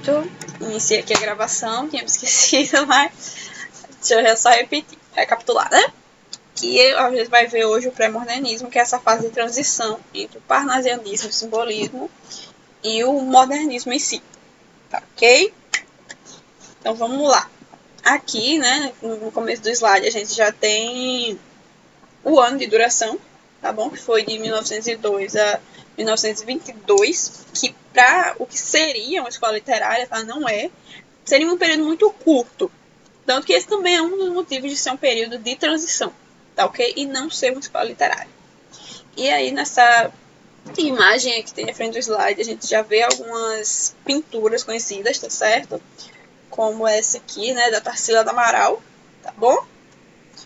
Certo? Iniciei aqui a gravação, tinha me esquecido, mas deixa eu só repetir, recapitular, né? Que a gente vai ver hoje o pré-modernismo, que é essa fase de transição entre o parnasianismo, o simbolismo, e o modernismo em si, tá ok? Então vamos lá. Aqui, né, no começo do slide, a gente já tem o ano de duração, tá bom? Que foi de 1902 a 1922, que para o que seria uma escola literária, tá? Não é. Seria um período muito curto. Tanto que esse também é um dos motivos de ser um período de transição, tá ok? E não ser uma escola literária. E aí, nessa imagem que tem à frente do slide, a gente já vê algumas pinturas conhecidas, tá certo? Como essa aqui, né, da Tarsila do Amaral, tá bom?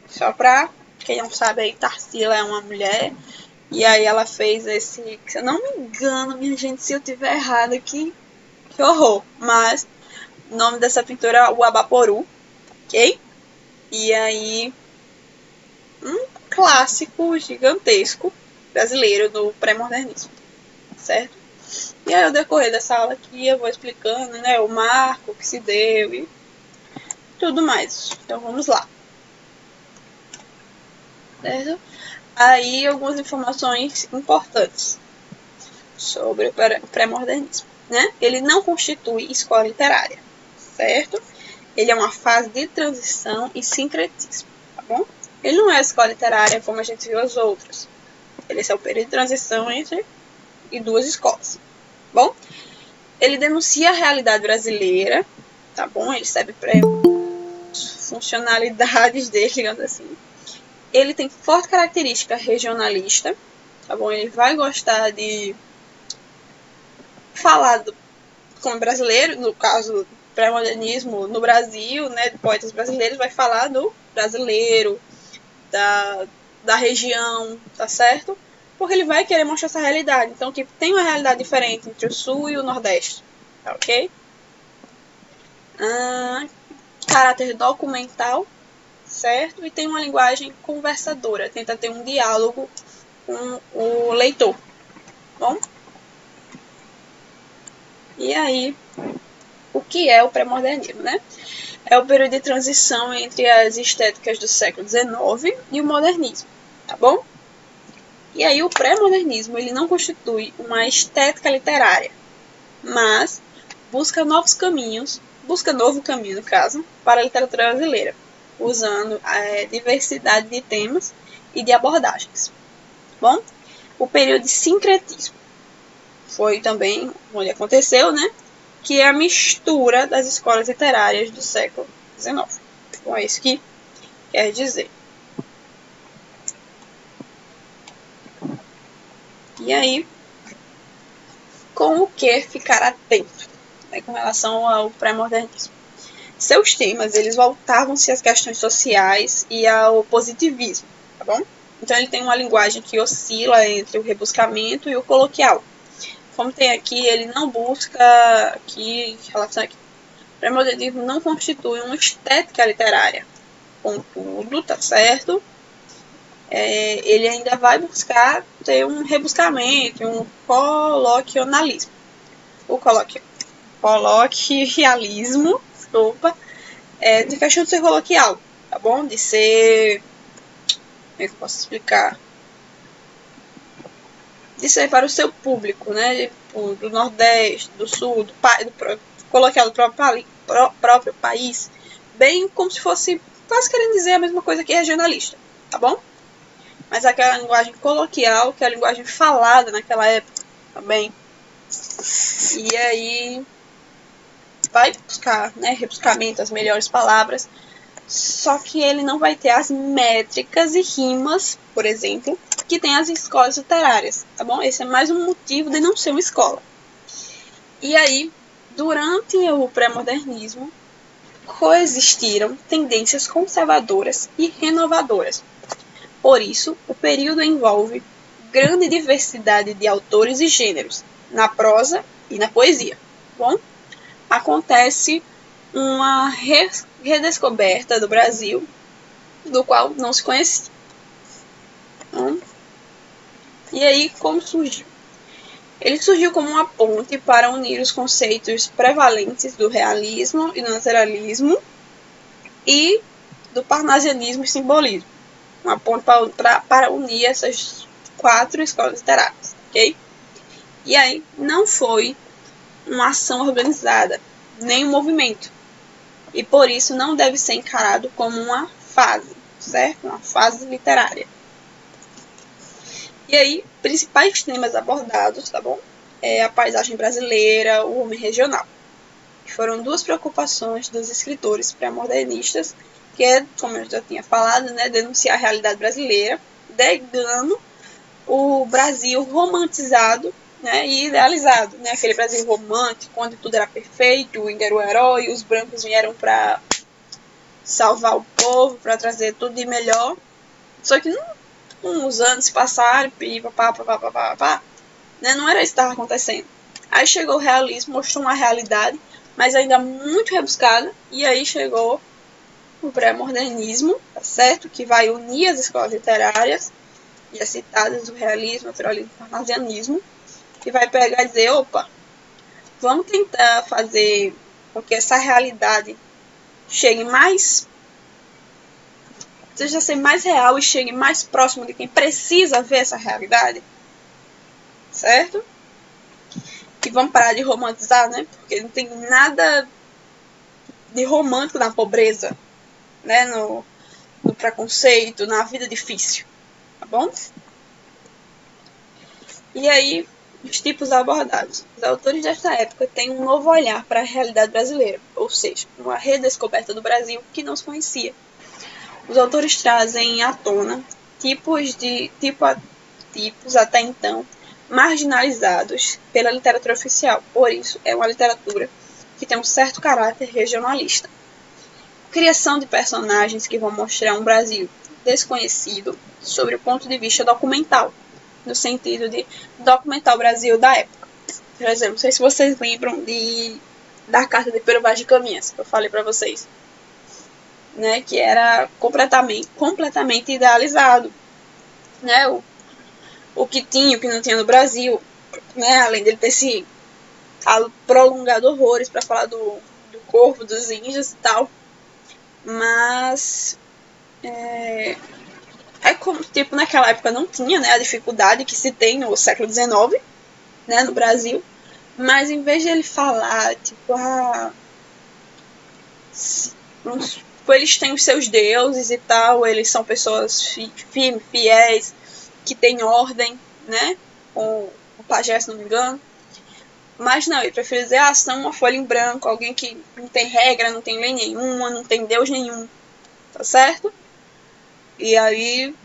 Só pra quem não sabe aí, Tarsila é uma mulher, e aí ela fez esse, se eu não me engano, minha gente, se eu tiver errado aqui, que horror, mas o nome dessa pintura é o Abaporu, ok? E aí, um clássico gigantesco brasileiro do pré-modernismo, certo? E aí, ao decorrer dessa aula aqui, eu vou explicando, né, o marco que se deu e tudo mais. Então, vamos lá. Certo? Aí, algumas informações importantes sobre o pré-modernismo, né? Ele não constitui escola literária, certo? Ele é uma fase de transição e sincretismo, tá bom? Ele não é escola literária como a gente viu as outras. Ele é o período de transição entre duas escolas, bom? Ele denuncia a realidade brasileira, tá bom? Ele serve para funcionalidades dele, digamos assim. Ele tem forte característica regionalista, tá bom? Ele vai gostar de falar como brasileiro, no caso pré-modernismo no Brasil, né, de poetas brasileiros, vai falar do brasileiro, da região, tá certo? Porque ele vai querer mostrar essa realidade. Então, tipo, tem uma realidade diferente entre o Sul e o Nordeste, tá ok? Caráter documental, certo? E tem uma linguagem conversadora, tenta ter um diálogo com o leitor, bom? E aí, o que é o pré-modernismo, né? É o período de transição entre as estéticas do século XIX e o modernismo, tá bom? E aí o pré-modernismo, ele não constitui uma estética literária, mas busca novos caminhos, busca novo caminho, no caso, para a literatura brasileira, usando a diversidade de temas e de abordagens. Bom, o período de sincretismo foi também onde aconteceu, né? Que é a mistura das escolas literárias do século XIX. Então é isso que quer dizer. E aí, com o que ficar atento, né, com relação ao pré-modernismo? Seus temas, eles voltavam-se às questões sociais e ao positivismo, tá bom? Então ele tem uma linguagem que oscila entre o rebuscamento e o coloquial. Como tem aqui, ele não busca aqui, em relação aqui, o pré-modernismo não constitui uma estética literária. Contudo, tá certo? Ele ainda vai buscar ter um rebuscamento, um coloquialismo. O coloquialismo, desculpa, de questão de ser coloquial, tá bom? De ser, como é que eu posso explicar? De ser para o seu público, né? Do Nordeste, do Sul, do coloquial do próprio país, bem como se fosse, quase querendo dizer a mesma coisa que regionalista, tá bom? Mas aquela linguagem coloquial, que é a linguagem falada naquela época também. E aí vai buscar, né, rebuscamento, as melhores palavras, só que ele não vai ter as métricas e rimas, por exemplo, que tem as escolas literárias, tá bom? Esse é mais um motivo de não ser uma escola. E aí, durante o pré-modernismo, coexistiram tendências conservadoras e renovadoras. Por isso, o período envolve grande diversidade de autores e gêneros, na prosa e na poesia. Bom, acontece uma redescoberta do Brasil, do qual não se conhecia. E aí, como surgiu? Ele surgiu como uma ponte para unir os conceitos prevalentes do realismo e do naturalismo e do parnasianismo e simbolismo. Uma ponte para unir essas 4 escolas literárias, ok? E aí não foi uma ação organizada, nem um movimento. E por isso não deve ser encarado como uma fase, certo? Uma fase literária. E aí, principais temas abordados, tá bom? É a paisagem brasileira, o homem regional. Que foram 2 preocupações dos escritores pré-modernistas, que é, como eu já tinha falado, né, denunciar a realidade brasileira, negando o Brasil romantizado, né, e idealizado, né, aquele Brasil romântico, onde tudo era perfeito, o índio era o herói, os brancos vieram para salvar o povo, para trazer tudo de melhor. Só que uns anos se passaram, né, não era isso que estava acontecendo. Aí chegou o realismo, mostrou uma realidade, mas ainda muito rebuscada, e aí chegou o pré-modernismo, tá certo? Que vai unir as escolas literárias, já citadas, o realismo, o naturalismo e o parnasianismo, e vai pegar e dizer, opa, vamos tentar fazer com que essa realidade chegue mais, seja ser mais real e chegue mais próximo de quem precisa ver essa realidade, certo? E vamos parar de romantizar, né? Porque não tem nada de romântico na pobreza, né? No preconceito, na vida difícil, tá bom? E aí, os tipos abordados. Os autores desta época têm um novo olhar para a realidade brasileira, ou seja, uma redescoberta do Brasil que não se conhecia. Os autores trazem à tona tipos até então marginalizados pela literatura oficial. Por isso, é uma literatura que tem um certo caráter regionalista. Criação de personagens que vão mostrar um Brasil desconhecido sobre o ponto de vista documental, no sentido de documentar o Brasil da época. Por exemplo, não sei se vocês lembram da carta de Pero Vaz de Caminhas, que eu falei para vocês, né, que era completamente idealizado, né, o que tinha, o que não tinha no Brasil, né, além dele ter se prolongado horrores para falar do corpo dos índios e tal, mas é como, tipo, naquela época não tinha, né, a dificuldade que se tem no século XIX, né, no Brasil, mas em vez de ele falar, tipo, eles têm os seus deuses e tal, eles são pessoas firmes, fiéis, que têm ordem, né, com o pajé, se não me engano, mas não, ele prefere dizer, são uma folha em branco, alguém que não tem regra, não tem lei nenhuma, não tem Deus nenhum, tá certo? E aí,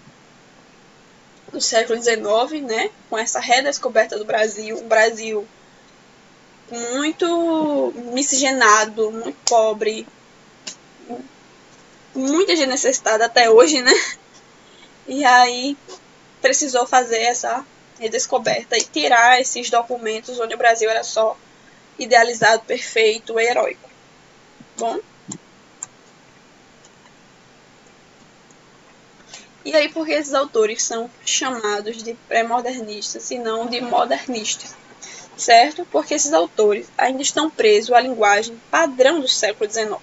no século XIX, né, com essa redescoberta do Brasil, um Brasil muito miscigenado, muito pobre, muita gente necessitada até hoje, né? E aí precisou fazer essa redescoberta e tirar esses documentos onde o Brasil era só idealizado, perfeito, heróico. Bom? E aí por que esses autores são chamados de pré-modernistas e não de modernistas? Certo? Porque esses autores ainda estão presos à linguagem padrão do século XIX.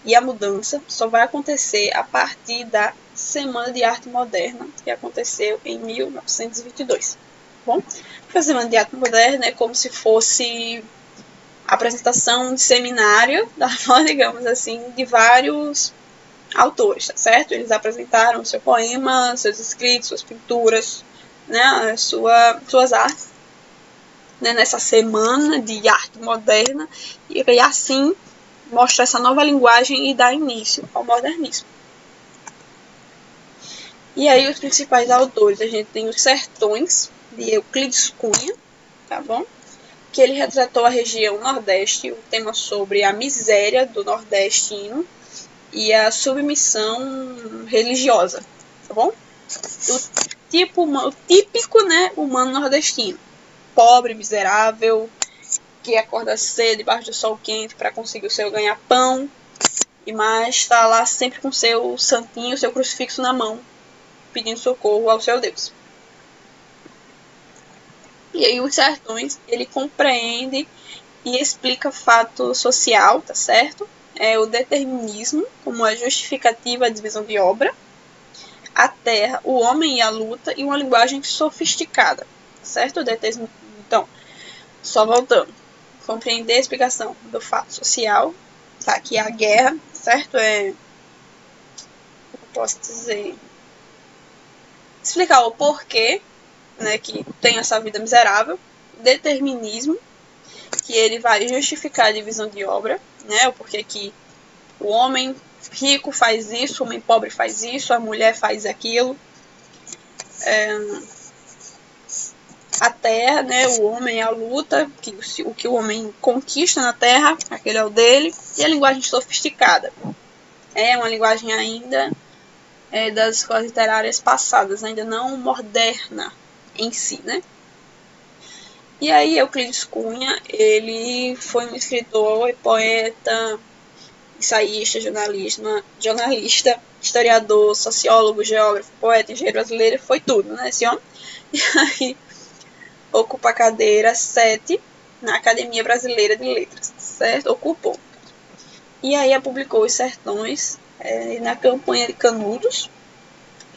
E a mudança só vai acontecer a partir da Semana de Arte Moderna, que aconteceu em 1922. Bom, a Semana de Arte Moderna é como se fosse a apresentação de seminário, digamos assim, de vários autores, tá certo? Eles apresentaram seu poema, seus escritos, suas pinturas, né, suas artes, né, nessa semana de arte moderna, e assim mostra essa nova linguagem e dá início ao modernismo. E aí os principais autores, a gente tem os Sertões, de Euclides Cunha, tá bom? Que ele retratou a região Nordeste, o tema sobre a miséria do nordestino e a submissão religiosa, tá bom? O típico, né, humano nordestino. Pobre, miserável, que acorda cedo debaixo do sol quente para conseguir o seu ganha-pão, mas está lá sempre com seu santinho, seu crucifixo na mão, pedindo socorro ao seu Deus. E aí os sertões, ele compreende e explica fato social, tá certo? O determinismo, como a justificativa, a divisão de obra, a terra, o homem e a luta, e uma linguagem sofisticada, certo? Então, só voltando, compreender a explicação do fato social, tá? Que é a guerra, certo? Como posso dizer? Explicar o porquê, né, que tem essa vida miserável, determinismo, que ele vai justificar a divisão de obra, né, o porquê que o homem rico faz isso, o homem pobre faz isso, a mulher faz aquilo. A terra, né, o homem, a luta, o que o homem conquista na terra, aquele é o dele, e a linguagem sofisticada. É uma linguagem ainda das escolas literárias passadas, ainda não moderna em si, né? E aí Euclides Cunha, ele foi um escritor e poeta, ensaísta, jornalista, historiador, sociólogo, geógrafo, poeta, engenheiro brasileiro, foi tudo, né, esse homem? E aí ocupa a cadeira 7 na Academia Brasileira de Letras, certo? Ocupou. E aí publicou Os Sertões na campanha de Canudos,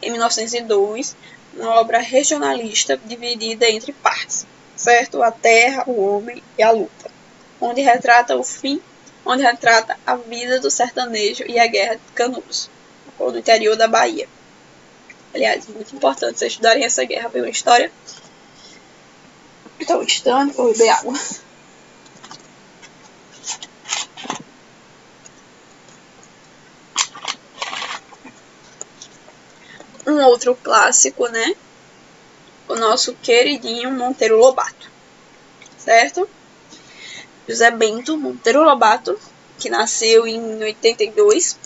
em 1902, uma obra regionalista dividida entre partes, certo? A terra, o homem e a luta, onde retrata a vida do sertanejo e a guerra de Canudos, ou do interior da Bahia. Aliás, muito importante vocês estudarem essa guerra pela história. Então, estando, vou beber água. Um outro clássico, né? O nosso queridinho Monteiro Lobato, certo? José Bento Monteiro Lobato, que nasceu em 882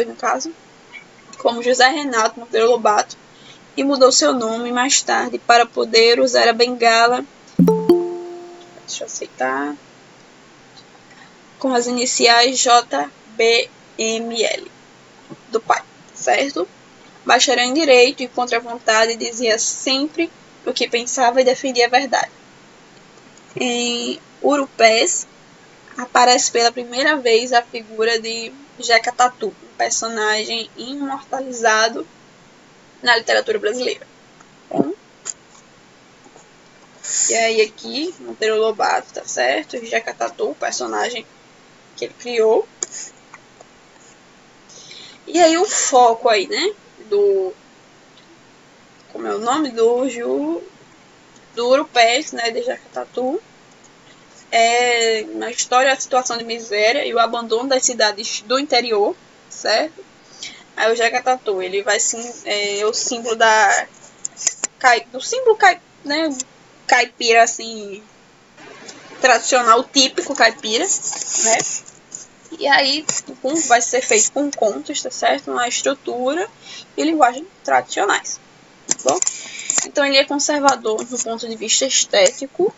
no caso, como José Renato Monteiro Lobato, e mudou seu nome mais tarde para poder usar a bengala, deixa eu aceitar, com as iniciais JBML, do pai, certo? Bacharel em Direito e contra a vontade, dizia sempre o que pensava e defendia a verdade. Em Urupés, aparece pela primeira vez a figura de Jeca Tatu, um personagem imortalizado na literatura brasileira. Bom, e aí aqui, Monteiro Lobato, tá certo? Jeca Tatu, o personagem que ele criou. E aí o foco aí, né, como é o nome? Do Urupés, né, de Jeca Tatu, na história a situação de miséria e o abandono das cidades do interior, certo? Aí o Jeca Tatu, ele vai o símbolo do símbolo né, caipira, assim, tradicional, típico caipira, né? E aí vai ser feito com contos, tá certo? Uma estrutura e linguagem tradicionais, tá bom? Então ele é conservador do ponto de vista estético,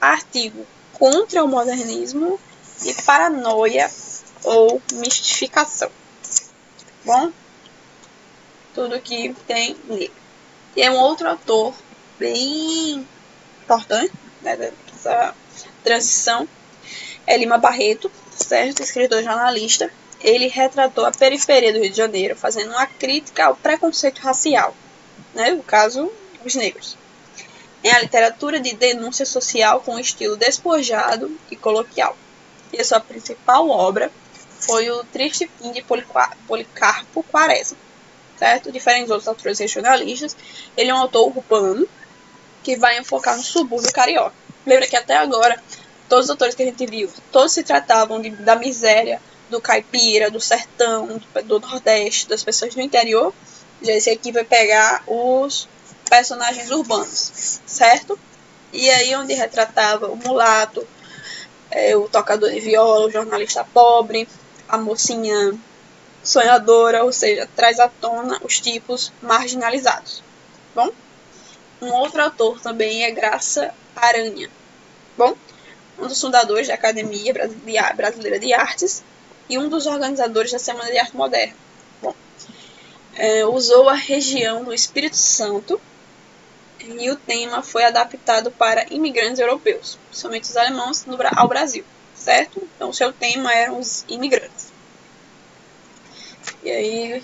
artigo contra o modernismo e paranoia ou mistificação. Bom, tudo que tem nele. E é um outro autor bem importante, né, dessa transição, é Lima Barreto, certo? Escritor e jornalista. Ele retratou a periferia do Rio de Janeiro, fazendo uma crítica ao preconceito racial, né, no caso, os negros. É a literatura de denúncia social com estilo despojado e coloquial. E a sua principal obra foi o Triste Fim de Policarpo Quaresma, certo? Diferente dos outros autores regionalistas, ele é um autor urbano que vai enfocar no subúrbio carioca. Lembra que até agora, todos os autores que a gente viu, todos se tratavam da miséria, do caipira, do sertão, do nordeste, das pessoas do interior. Já esse aqui vai pegar os personagens urbanos, certo? E aí onde retratava o mulato, o tocador de viola, o jornalista pobre, a mocinha sonhadora, ou seja, traz à tona os tipos marginalizados. Bom, um outro autor também é Graça Aranha. Bom, um dos fundadores da Academia Brasileira de Artes e um dos organizadores da Semana de Arte Moderna. Bom, usou a região do Espírito Santo e o tema foi adaptado para imigrantes europeus, somente os alemães ao Brasil, certo? Então, o seu tema eram os imigrantes. E aí,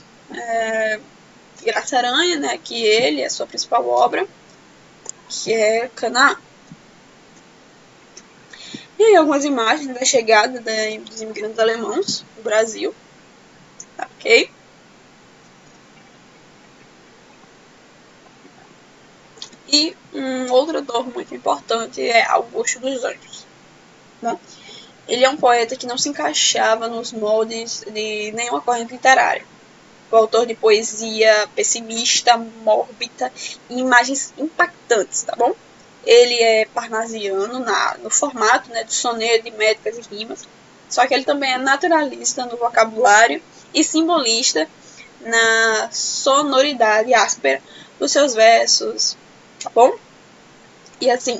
Graça Aranha, né, que ele é a sua principal obra, que é Canaã. E aí, algumas imagens da chegada dos imigrantes alemães no Brasil, ok? E um outro autor muito importante é Augusto dos Anjos. Bom, ele é um poeta que não se encaixava nos moldes de nenhuma corrente literária. O autor de poesia pessimista, mórbida e imagens impactantes, tá bom? Ele é parnasiano no formato, né, de soneto, de métricas e rimas, só que ele também é naturalista no vocabulário e simbolista na sonoridade áspera dos seus versos, tá bom? E assim,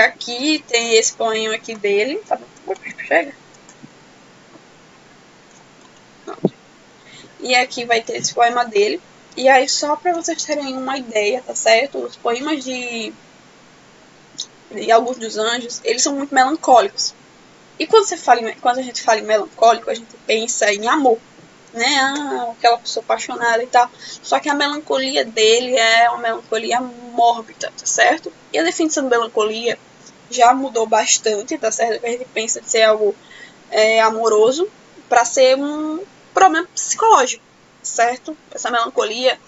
aqui tem esse poema aqui dele, tá bom? Chega. E aqui vai ter esse poema dele. E aí, só para vocês terem uma ideia, tá certo? Os poemas de Augusto dos Anjos, eles são muito melancólicos. E quando a gente fala em melancólico, a gente pensa em amor, né? Aquela pessoa apaixonada e tal. Só que a melancolia dele é uma melancolia mórbida, tá certo? E a definição de melancolia já mudou bastante, tá certo? A gente pensa de ser algo amoroso para ser um problema psicológico, certo? Essa melancolia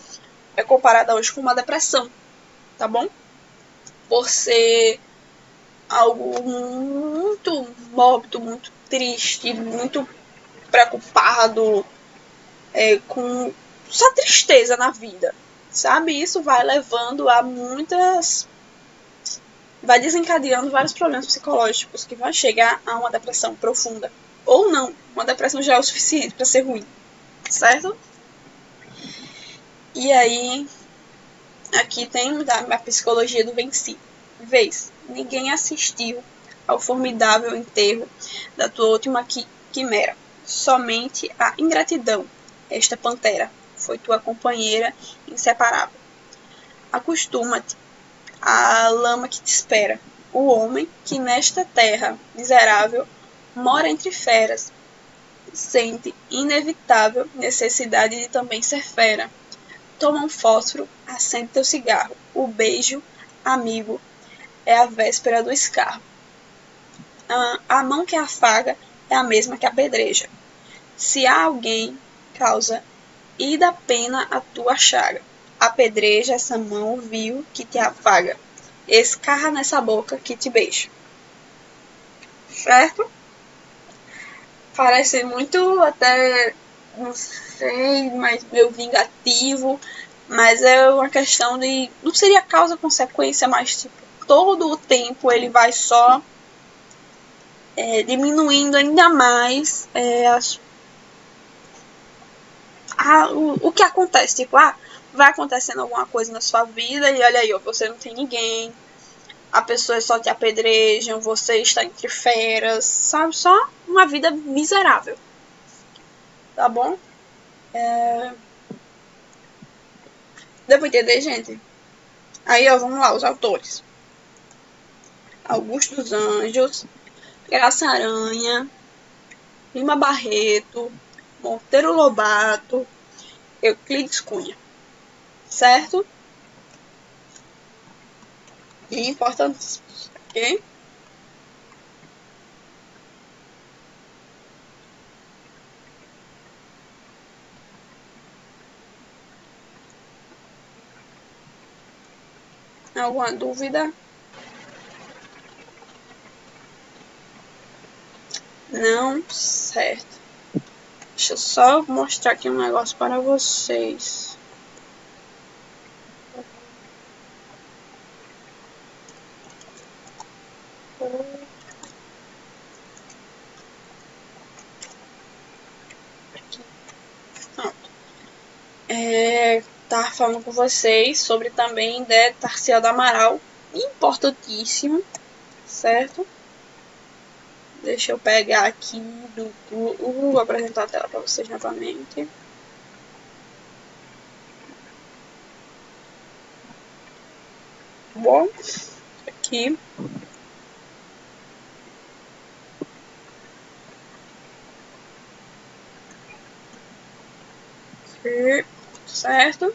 é comparada hoje com uma depressão, tá bom? Por ser algo muito mórbido, muito triste, muito preocupado, com só tristeza na vida, sabe? Isso vai levando a vai desencadeando vários problemas psicológicos que vão chegar a uma depressão profunda. Ou não, uma depressão já é o suficiente para ser ruim, certo? E aí, aqui tem a psicologia do venci. Vês, ninguém assistiu ao formidável enterro da tua última quimera. Somente a ingratidão, esta pantera, foi tua companheira inseparável. Acostuma-te à lama que te espera. O homem que nesta terra miserável mora entre feras, sente inevitável necessidade de também ser fera. Toma um fósforo, acende teu cigarro. O beijo, amigo, é a véspera do escarro. A mão que afaga é a mesma que apedreja. Se há alguém causa e dá pena a tua chaga, apedreja essa mão vil que te afaga. Escarra nessa boca que te beija. Certo? Parece muito até, não sei, mas meio vingativo, mas é uma questão de, não seria causa-consequência, mas tipo, todo o tempo ele vai só diminuindo ainda mais o que acontece, tipo, vai acontecendo alguma coisa na sua vida e olha aí, ó, você não tem ninguém, a pessoa só te apedrejam, você está entre feras, sabe? Só uma vida miserável. Tá bom? Deu pra entender, gente? Aí, ó, vamos lá, os autores. Augusto dos Anjos, Graça Aranha, Lima Barreto, Monteiro Lobato, Euclides Cunha. Certo? E importantíssimo. Ok? Alguma dúvida? Não? Certo. Deixa eu só mostrar aqui um negócio para vocês. Tá falando com vocês sobre também Tarsila do Amaral, importantíssimo, certo? Deixa eu pegar aqui vou apresentar a tela para vocês novamente. bom? Aqui. Certo?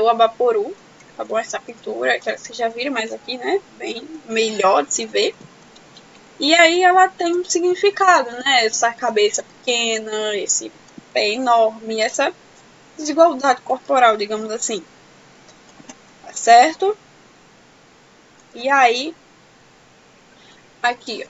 O Abaporu, tá bom? Essa pintura, que vocês já viram, mas aqui, né? Bem melhor de se ver. E aí ela tem um significado, né? Essa cabeça pequena, esse pé enorme, essa desigualdade corporal, digamos assim. Tá certo? E aí, aqui,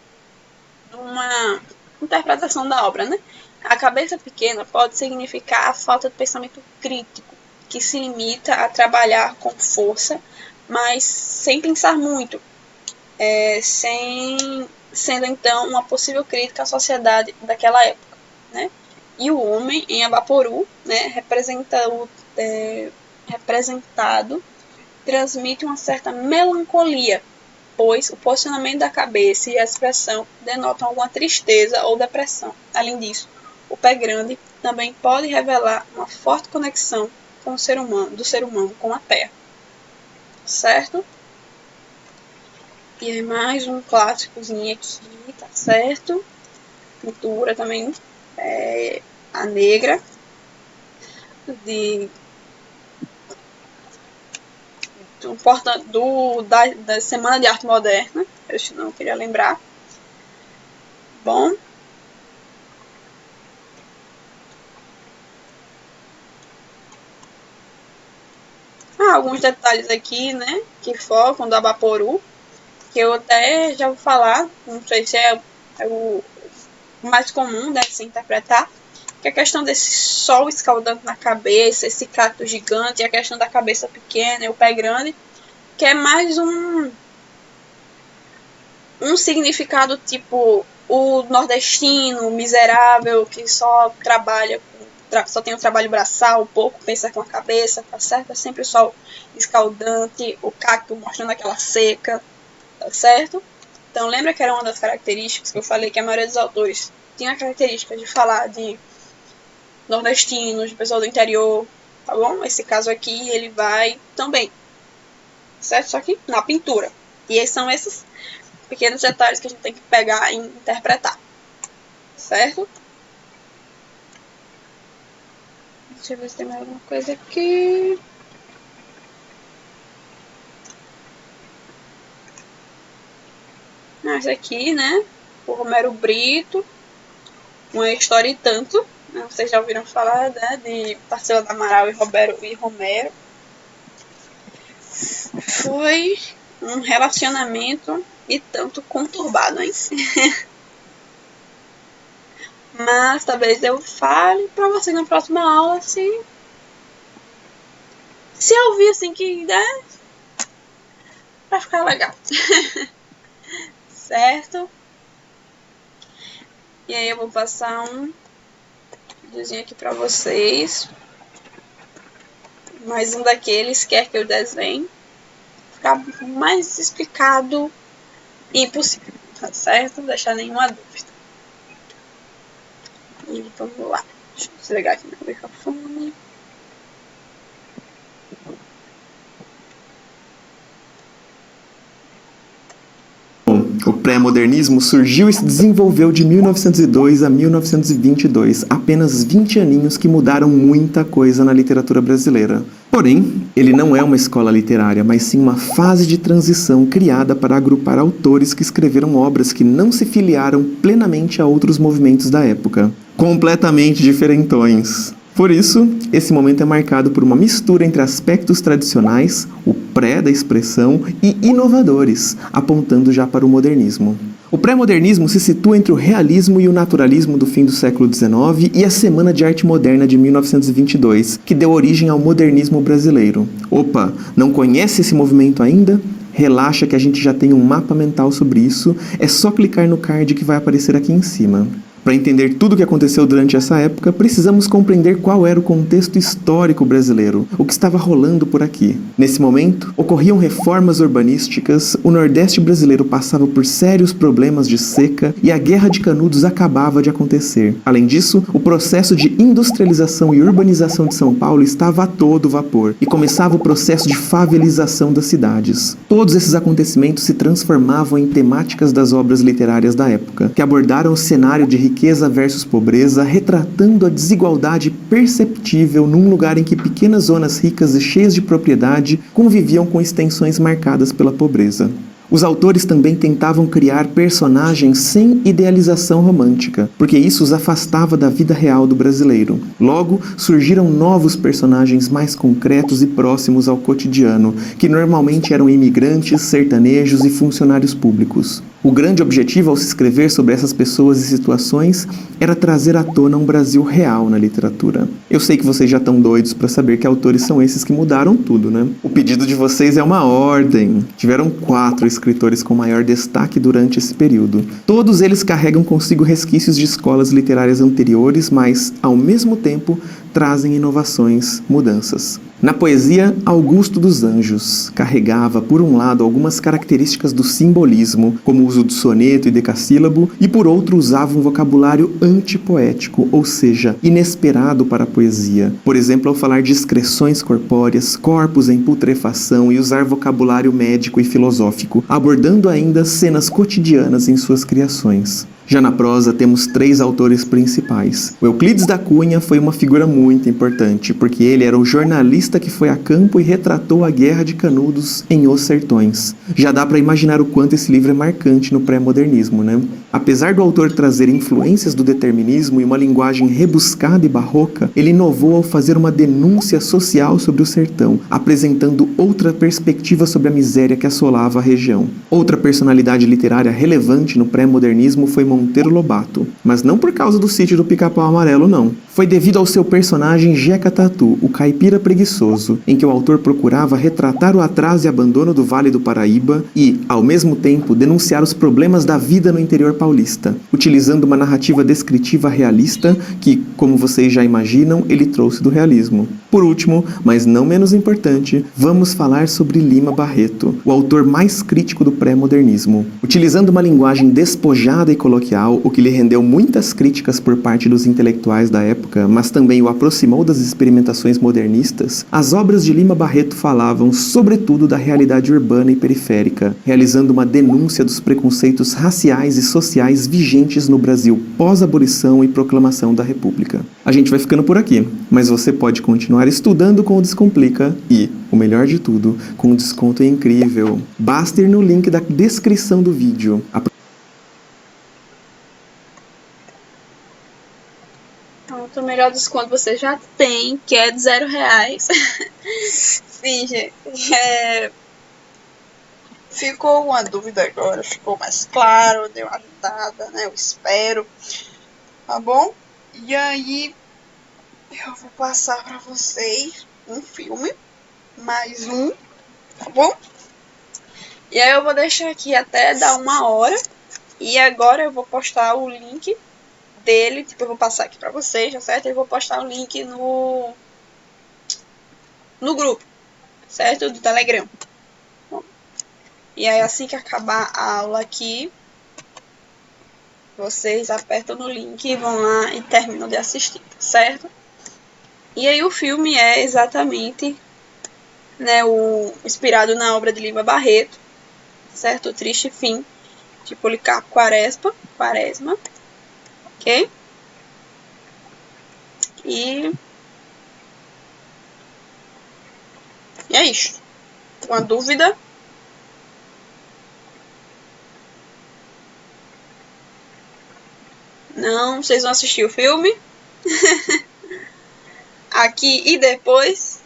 uma interpretação da obra, né? A cabeça pequena pode significar a falta de pensamento crítico, que se limita a trabalhar com força, mas sem pensar muito, sendo então uma possível crítica à sociedade daquela época, né? E o homem em Abaporu, né, representado, transmite uma certa melancolia, pois o posicionamento da cabeça e a expressão denotam alguma tristeza ou depressão. Além disso, o pé grande também pode revelar uma forte conexão com o ser humano com a terra. Certo? E aí mais um clássicozinho aqui, tá certo? Pintura também, a negra, da Semana de Arte Moderna, eu não queria lembrar. Bom, alguns detalhes aqui, né, que focam do Abaporu, que eu até já vou falar, não sei se é o mais comum, né, de se interpretar, que é a questão desse sol escaldando na cabeça, esse cacto gigante, e a questão da cabeça pequena e o pé grande, que é mais um significado tipo o nordestino, miserável, que só trabalha, só tem um trabalho braçal, pouco pensa com a cabeça, tá certo? É sempre o sol escaldante, o cacto mostrando aquela seca, tá certo? Então lembra que era uma das características que eu falei que a maioria dos autores tinha a característica de falar de nordestinos, de pessoal do interior, tá bom? Esse caso aqui ele vai também, certo? Só que na pintura. E são esses pequenos detalhes que a gente tem que pegar e interpretar, certo? Deixa eu ver se tem mais alguma coisa aqui. Esse aqui, né? O Romero Brito, uma história e tanto. Vocês já ouviram falar, né? De Tarsila do Amaral e Romero. Foi um relacionamento e tanto conturbado, hein? Mas talvez eu fale pra vocês na próxima aula se eu vi assim que né, vai ficar legal. Certo? E aí eu vou passar um videozinho aqui pra vocês. Mais um daqueles quer que eu desenhe. Ficar mais explicado e possível, tá certo? Não deixar nenhuma dúvida. E vamos lá. Deixa eu desligar aqui meu microfone. O pré-modernismo surgiu e se desenvolveu de 1902 a 1922, apenas 20 aninhos que mudaram muita coisa na literatura brasileira. Porém, ele não é uma escola literária, mas sim uma fase de transição criada para agrupar autores que escreveram obras que não se filiaram plenamente a outros movimentos da época, completamente diferentões. Por isso, esse momento é marcado por uma mistura entre aspectos tradicionais, o pré da expressão, e inovadores, apontando já para o modernismo. O pré-modernismo se situa entre o realismo e o naturalismo do fim do século XIX e a Semana de Arte Moderna de 1922, que deu origem ao modernismo brasileiro. Opa, não conhece esse movimento ainda? Relaxa que a gente já tem um mapa mental sobre isso, é só clicar no card que vai aparecer aqui em cima. Para entender tudo o que aconteceu durante essa época, precisamos compreender qual era o contexto histórico brasileiro, o que estava rolando por aqui. Nesse momento, ocorriam reformas urbanísticas, o Nordeste brasileiro passava por sérios problemas de seca e a Guerra de Canudos acabava de acontecer. Além disso, o processo de industrialização e urbanização de São Paulo estava a todo vapor e começava o processo de favelização das cidades. Todos esses acontecimentos se transformavam em temáticas das obras literárias da época, que abordaram o cenário de riqueza versus pobreza, retratando a desigualdade perceptível num lugar em que pequenas zonas ricas e cheias de propriedade conviviam com extensões marcadas pela pobreza. Os autores também tentavam criar personagens sem idealização romântica, porque isso os afastava da vida real do brasileiro. Logo, surgiram novos personagens mais concretos e próximos ao cotidiano, que normalmente eram imigrantes, sertanejos e funcionários públicos. O grande objetivo ao se escrever sobre essas pessoas e situações era trazer à tona um Brasil real na literatura. Eu sei que vocês já estão doidos para saber que autores são esses que mudaram tudo, né? O pedido de vocês é uma ordem. Tiveram 4 escritores com maior destaque durante esse período. Todos eles carregam consigo resquícios de escolas literárias anteriores, mas, ao mesmo tempo, trazem inovações, mudanças. Na poesia, Augusto dos Anjos carregava, por um lado, algumas características do simbolismo, como o uso do soneto e decassílabo, e por outro usava um vocabulário antipoético, ou seja, inesperado para a poesia. Por exemplo, ao falar de excreções corpóreas, corpos em putrefação e usar vocabulário médico e filosófico, abordando ainda cenas cotidianas em suas criações. Já na prosa, temos 3 autores principais. O Euclides da Cunha foi uma figura muito importante, porque ele era o jornalista que foi a campo e retratou a Guerra de Canudos em Os Sertões. Já dá para imaginar o quanto esse livro é marcante no pré-modernismo, né? Apesar do autor trazer influências do determinismo e uma linguagem rebuscada e barroca, ele inovou ao fazer uma denúncia social sobre o sertão, apresentando outra perspectiva sobre a miséria que assolava a região. Outra personalidade literária relevante no pré-modernismo foi Monteiro Lobato, mas não por causa do Sítio do Pica-Pau Amarelo, não. Foi devido ao seu personagem Jeca Tatu, o caipira preguiçoso, em que o autor procurava retratar o atraso e abandono do Vale do Paraíba e, ao mesmo tempo, denunciar os problemas da vida no interior paulista, utilizando uma narrativa descritiva realista que, como vocês já imaginam, ele trouxe do realismo. Por último, mas não menos importante, vamos falar sobre Lima Barreto, o autor mais crítico do pré-modernismo. Utilizando uma linguagem despojada e coloquial, o que lhe rendeu muitas críticas por parte dos intelectuais da época, mas também o aproximou das experimentações modernistas, as obras de Lima Barreto falavam sobretudo da realidade urbana e periférica, realizando uma denúncia dos preconceitos raciais e sociais vigentes no Brasil pós-abolição e proclamação da República. A gente vai ficando por aqui, mas você pode continuar estudando com o Descomplica e, o melhor de tudo, com um desconto incrível. Basta ir no link da descrição do vídeo. Pronto, o melhor desconto você já tem, que é de R$0. Sim, gente. Ficou uma dúvida agora, ficou mais claro, deu uma ajudada, né? Eu espero. Tá bom? E aí, eu vou passar pra vocês um filme, mais um, tá bom? E aí eu vou deixar aqui até dar 1 hora. E agora eu vou postar o link dele, tipo, eu vou passar aqui pra vocês, tá certo? Eu vou postar o link no grupo, certo? Do Telegram. Bom, e aí assim que acabar a aula aqui, vocês apertam no link e vão lá e terminam de assistir, certo? E aí o filme é exatamente, né, inspirado na obra de Lima Barreto, certo? O Triste Fim, de Policarpo Quaresma, ok? E é isso. Uma dúvida? Não, vocês vão assistir o filme? Aqui e depois?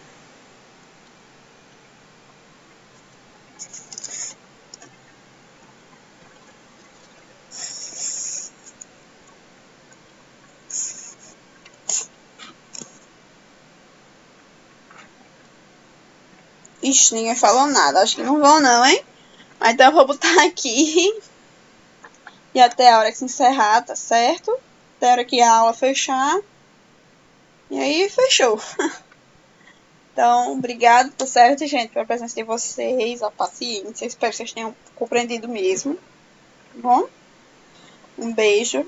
Ixi, ninguém falou nada. Acho que não vão não, hein? Mas então eu vou botar aqui. E até a hora que se encerrar, tá certo? até a hora que a aula fechar. E aí, fechou. Então, obrigado, tá certo, gente, pela presença de vocês, a paciência. Espero que vocês tenham compreendido mesmo. Tá bom? Um beijo.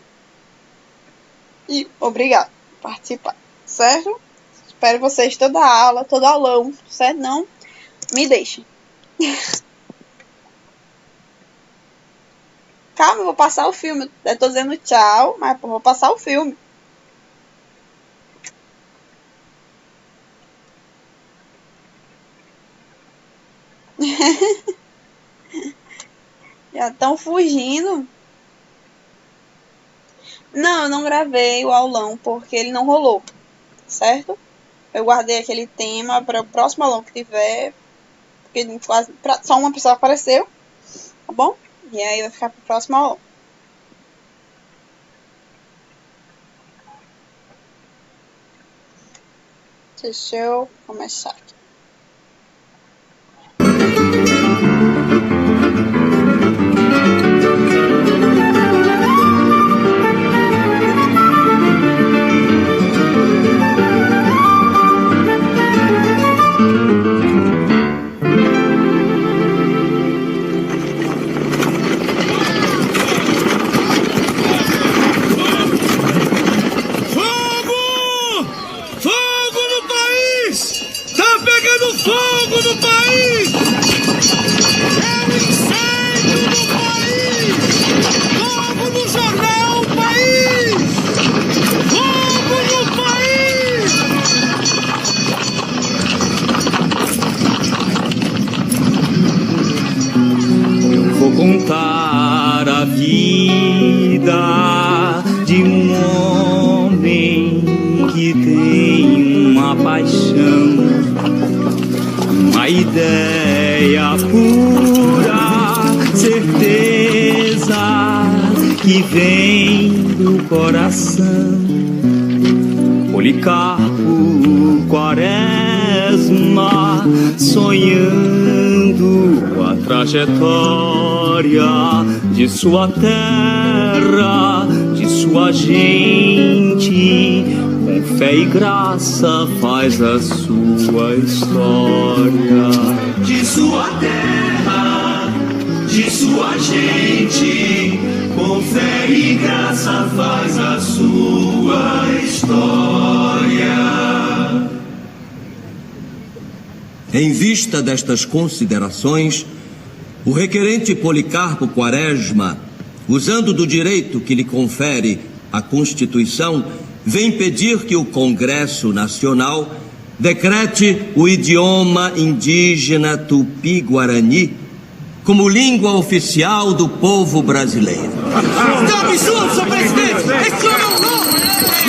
E obrigado por participar, certo? Espero vocês toda a aula, todo aulão, certo? Não me deixem. Calma, eu vou passar o filme. Eu tô dizendo tchau, mas eu vou passar o filme. Já estão fugindo. Não, eu não gravei o aulão porque ele não rolou, certo? Eu guardei aquele tema para o próximo aulão que tiver, porque só uma pessoa apareceu, tá bom? E aí vai ficar pro próximo aulão. Deixa eu começar aqui. Contar a vida de um homem que tem uma paixão, uma ideia pura, certeza que vem do coração. Policarpo Quaresma, sonhando a trajetória de sua terra, de sua gente, com fé e graça faz a sua história. De sua terra, de sua gente, com fé e graça faz a sua história. Em vista destas considerações, o requerente Policarpo Quaresma, usando do direito que lhe confere a Constituição, vem pedir que o Congresso Nacional decrete o idioma indígena Tupi-Guarani como língua oficial do povo brasileiro. Está absurdo, senhor presidente! Esse senhor não...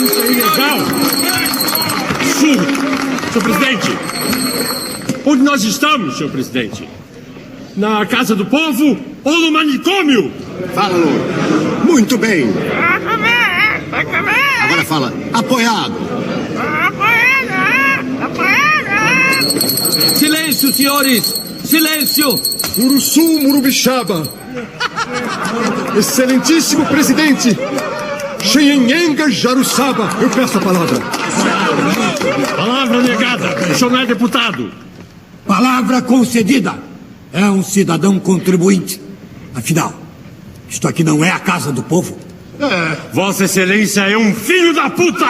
Isso é ilegal! Absurdo! Senhor presidente! Onde nós estamos, senhor presidente? Na Casa do Povo ou no manicômio? Fala, Lula. Muito bem. Agora fala. Apoiado. Silêncio, senhores! Silêncio! Uruçu Murubixaba. Excelentíssimo presidente. Xenhenhenga Jaruçaba. Eu peço a palavra. Palavra negada. O senhor não é deputado. Palavra concedida. É um cidadão contribuinte. Afinal, isto aqui não é a casa do povo. Vossa Excelência é um filho da puta!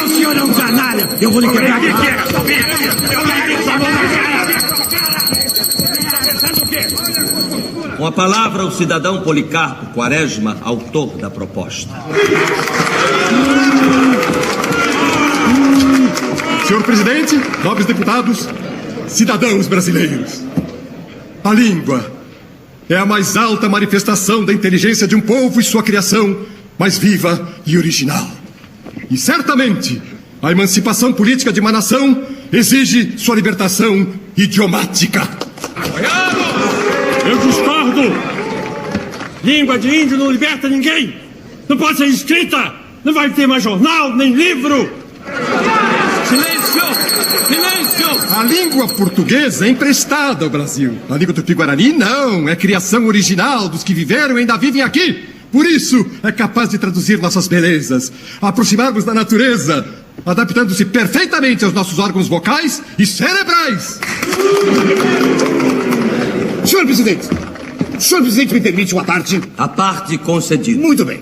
O senhor é um canalha. Eu vou lhe quebrar aqui. Com a palavra, o cidadão Policarpo Quaresma, autor da proposta. Senhor presidente, nobres deputados, cidadãos brasileiros. A língua é a mais alta manifestação da inteligência de um povo e sua criação mais viva e original. E certamente, a emancipação política de uma nação exige sua libertação idiomática. Eu discordo! Língua de índio não liberta ninguém! Não pode ser escrita! Não vai ter mais jornal, nem livro! Silêncio! Silêncio! A língua portuguesa é emprestada ao Brasil. A língua tupi-guarani não, é criação original dos que viveram e ainda vivem aqui. Por isso é capaz de traduzir nossas belezas, aproximarmos da natureza, adaptando-se perfeitamente aos nossos órgãos vocais e cerebrais. Senhor presidente! Senhor presidente, me permite uma parte? A parte concedida. Muito bem.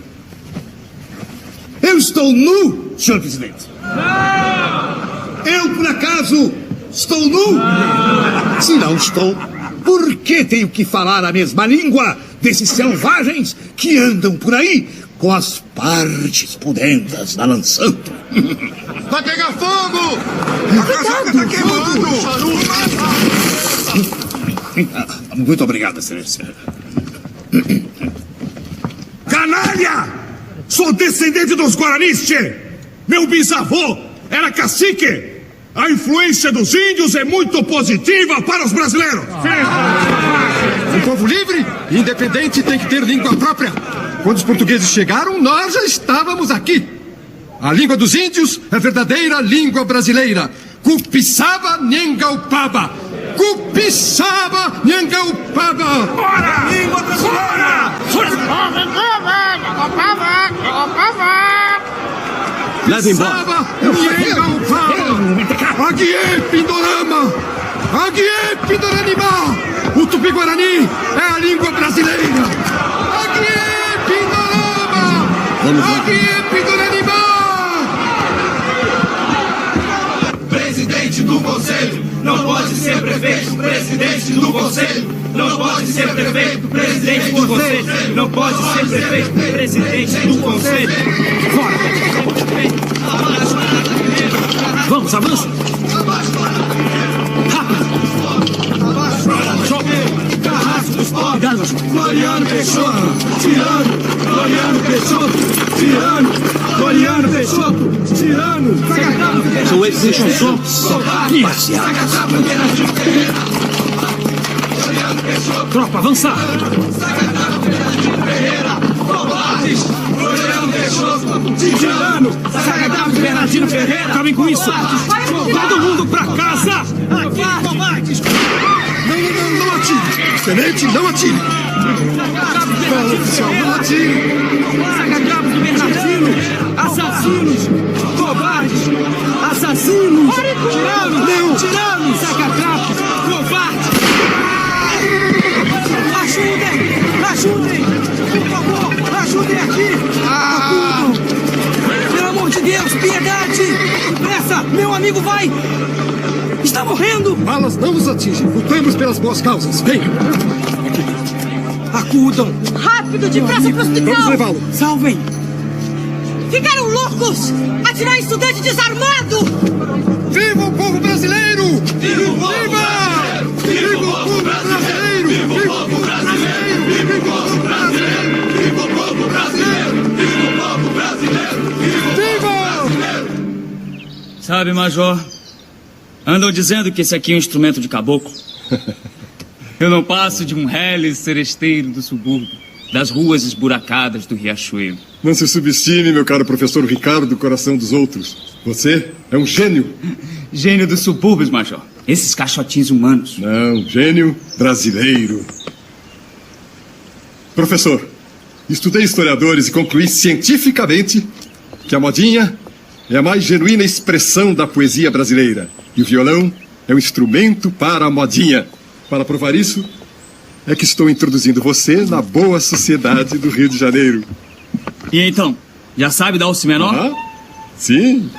Eu estou nu, senhor presidente. Não! Eu, por acaso, estou nu? Não. Se não estou, por que tenho que falar a mesma língua desses selvagens que andam por aí com as partes pudendas balançando? Vai pegar fogo! A casaca tá queimando! Muito obrigado, excelência. Canalha! Sou descendente dos Guaranis, tchê! Meu bisavô era cacique! A influência dos índios é muito positiva para os brasileiros! Um povo livre e independente tem que ter língua própria. Quando os portugueses chegaram, nós já estávamos aqui. A língua dos índios é a verdadeira língua brasileira. Cupiçaba Nhengaupaba. Cupiçaba Nhengaupaba. Bora! Língua brasileira! Leve embora. Aguiê Pindorama! Aguiê Pindoranimá! O Tupi-Guarani é a língua brasileira! Aguiê Pindorama! Aguiê Pindoranimá! Presidente do Conselho não pode ser prefeito. Presidente do Conselho não pode ser prefeito. Presidente do Conselho não pode ser prefeito. Presidente do Conselho. Fora! Vamos, avança! Rápido! Carrasco dos pobres. Floriano Peixoto. Tirano. Floriano Peixoto. Tirano. Floriano Peixoto. Tirano. Sou eles, deixam só. Tropa, avançar! Tirano. Sagadão Bernardino Ferreira. Acabem com isso! Todo mundo pra casa! Aqui, covardes. Não atire! Tenente, não atire! Fala, oficial, não atire! Sagadão do Bernardino. Assassinos. Covardes. Assassinos. Tiranos. Não. Tiranos. Sacatrapos. Covardes. Ajudem! Por favor, ajudem aqui! Acudam! Pelo amor de Deus, piedade! Depressa, meu amigo vai! Está morrendo! Balas não nos atingem. Lutamos pelas boas causas. Venha! Acudam! Rápido, depressa pro hospital! Vamos levá-lo. Salvem! Ficaram loucos! Atirar em estudante desarmado! Viva o povo brasileiro! Viva o povo brasileiro! Viva o povo brasileiro! Viva o povo brasileiro! Viva o povo brasileiro! Viva o povo brasileiro! Viva o povo brasileiro! Viva! Sabe, Major, andam dizendo que esse aqui é um instrumento de caboclo. Eu não passo de um reles seresteiro do subúrbio, das ruas esburacadas do Riachuelo. Não se subestime, meu caro professor Ricardo, do coração dos outros. Você é um gênio. Gênio dos subúrbios, Major. Esses caixotinhos humanos. Não, gênio brasileiro. Professor, estudei historiadores e concluí cientificamente que a modinha é a mais genuína expressão da poesia brasileira. E o violão é um instrumento para a modinha. Para provar isso, é que estou introduzindo você na boa sociedade do Rio de Janeiro. E então, já sabe dar o si menor? Ah, sim.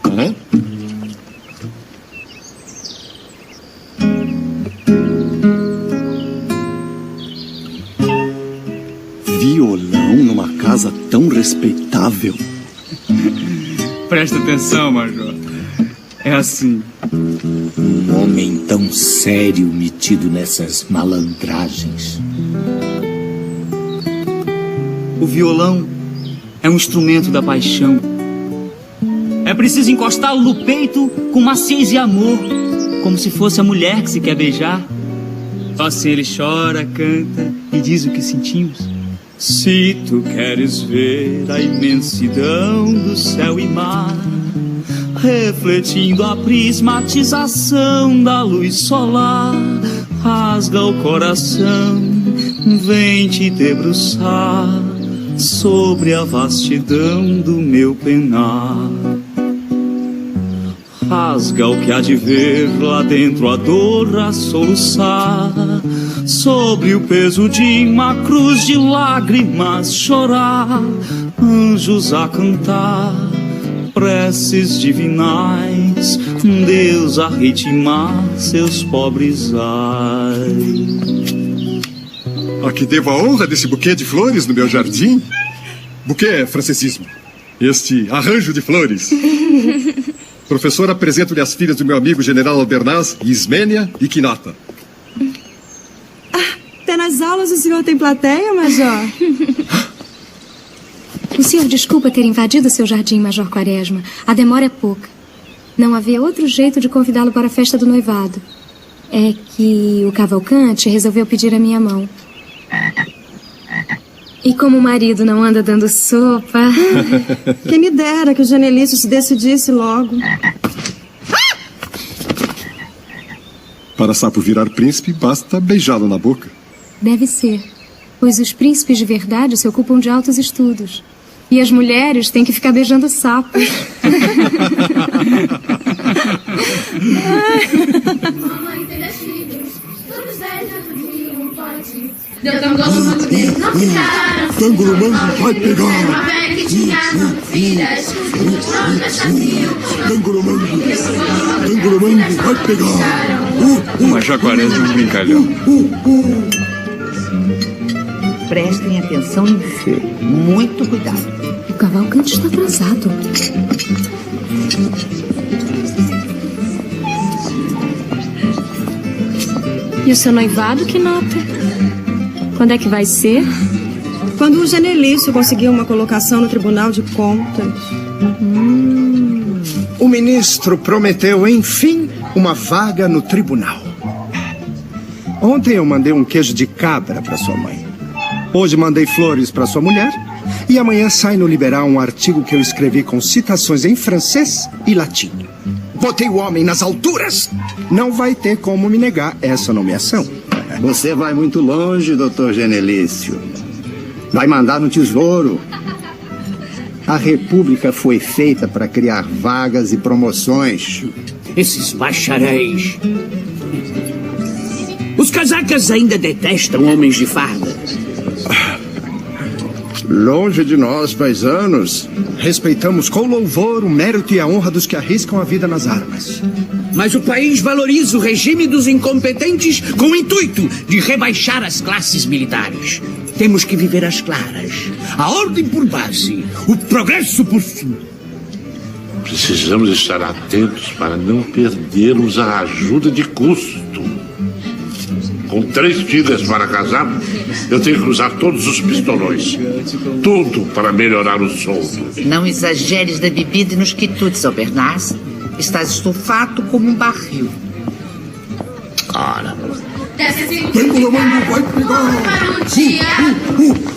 Ah. Violão numa casa tão respeitável. Presta atenção, Major. É assim. Um homem tão sério metido nessas malandragens. O violão é um instrumento da paixão. É preciso encostá-lo no peito com maciez e amor, como se fosse a mulher que se quer beijar. Só assim ele chora, canta e diz o que sentimos. Se tu queres ver a imensidão do céu e mar, refletindo a prismatização da luz solar, rasga o coração vem te debruçar sobre a vastidão do meu penar. Rasga o que há de ver lá dentro, a dor a soluçar, sobre o peso de uma cruz de lágrimas chorar, anjos a cantar, preces divinais, Deus a ritmar seus pobres ais. A que devo a honra desse buquê de flores no meu jardim? Buquê é francesismo. Este arranjo de flores. Professor, apresento-lhe as filhas do meu amigo General Albernaz, Ismênia e Quinata. Até nas aulas o senhor tem plateia, Major? O senhor desculpa ter invadido seu jardim, Major Quaresma. A demora é pouca. Não havia outro jeito de convidá-lo para a festa do noivado. É que o Cavalcante resolveu pedir a minha mão. E como o marido não anda dando sopa... Quem me dera que o Genelício se decidisse logo. Para sapo virar príncipe, basta beijá-lo na boca. Deve ser, pois os príncipes de verdade se ocupam de altos estudos. E as mulheres têm que ficar beijando sapos. Tangurumango vai pegar! Tangurumango vai pegar! Major Quaresma é um brincalhão. Prestem atenção no buffet. Muito cuidado. O Cavalcante está atrasado. E o seu noivado, que nota? Quando é que vai ser? Quando o Genelício conseguir uma colocação no Tribunal de Contas. O ministro prometeu, enfim, uma vaga no tribunal. Ontem eu mandei um queijo de cabra para sua mãe. Hoje mandei flores para sua mulher. E amanhã sai no Liberal um artigo que eu escrevi com citações em francês e latim. Botei o homem nas alturas. Não vai ter como me negar essa nomeação. Você vai muito longe, doutor Genelício. Vai mandar no tesouro. A República foi feita para criar vagas e promoções. Esses bacharéis. Os casacas ainda detestam homens de farda. Longe de nós, paisanos. Respeitamos com louvor o mérito e a honra dos que arriscam a vida nas armas. Mas o país valoriza o regime dos incompetentes com o intuito de rebaixar as classes militares. Temos que viver às claras. A ordem por base, o progresso por fim. Precisamos estar atentos para não perdermos a ajuda de custo. Com 3 filhas para casar, eu tenho que usar todos os pistolões. Tudo para melhorar o soldo. Não exageres da bebida e nos quitutes, Albernaz. Estás estufado como um barril. Ora. Tangurumango vai pegar!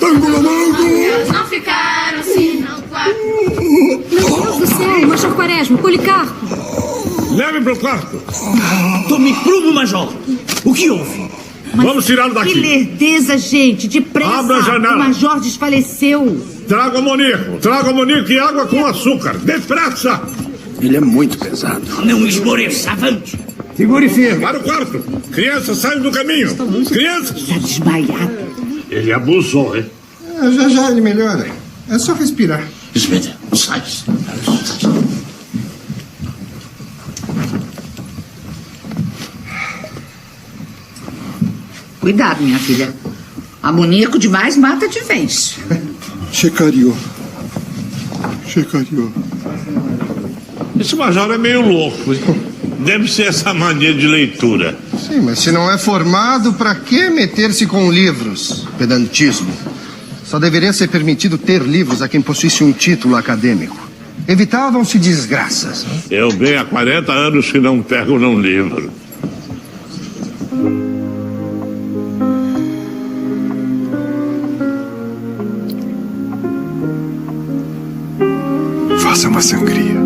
Tangurumango! Não ficaram assim, não. Meu Deus do céu, Major Quaresma, Policarpo! Leve para o quarto! Tome prumo, Major! O que houve? Mas vamos tirá-lo daqui! Que lerdeza, gente! Depressa! Abra a janela! O Major desfaleceu! Traga o Monico e água com açúcar! Depressa! Ele é muito pesado. Não esmoreça, avante! Segure firme! Para o quarto! Crianças, saiam do caminho! Crianças! Está desmaiado. Ele abusou, hein? Já ele melhora. É só respirar. Esmênia, sai! Cuidado, minha filha. Amoníaco demais mata de vez. Checariou. Esse major é meio louco, hein? Deve ser essa mania de leitura. Sim, mas se não é formado, pra que meter-se com livros? Pedantismo. Só deveria ser permitido ter livros a quem possuísse um título acadêmico. Evitavam-se desgraças. Eu venho há 40 anos que não pego num livro. Faça uma sangria.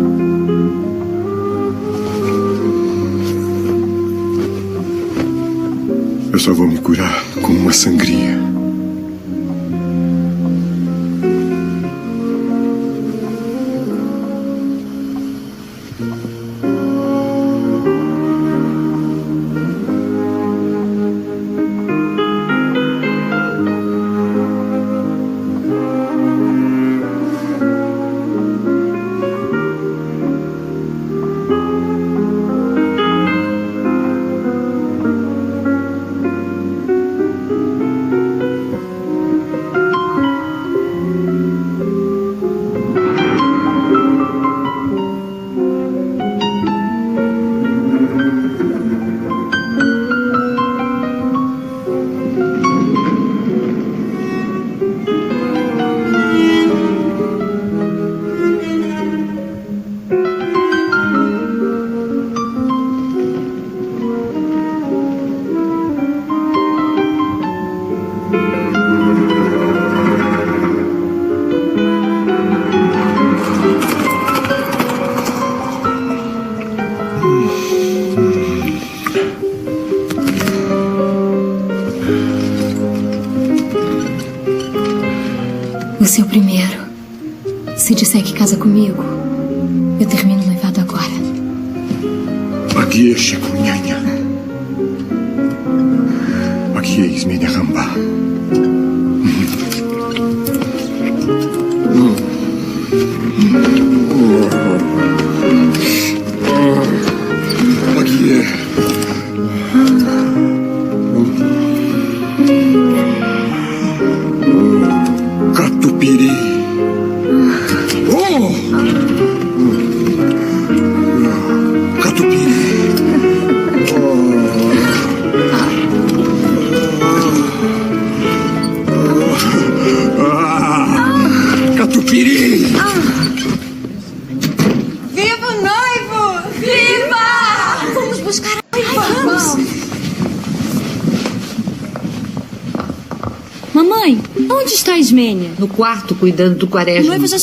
Eu só vou me curar com uma sangria. ser o primeiro. Se disser que casa comigo, eu termino o noivado agora. Aqui é Chikunhanya. Aqui é Isminhahamba. Aqui é... Catupiri. Catupiri. Catupiri. Viva o noivo! Viva! Vamos buscar a noiva! Vamos! Mamãe, onde está a Ismênia? No quarto, cuidando do Quaresma. O noivo já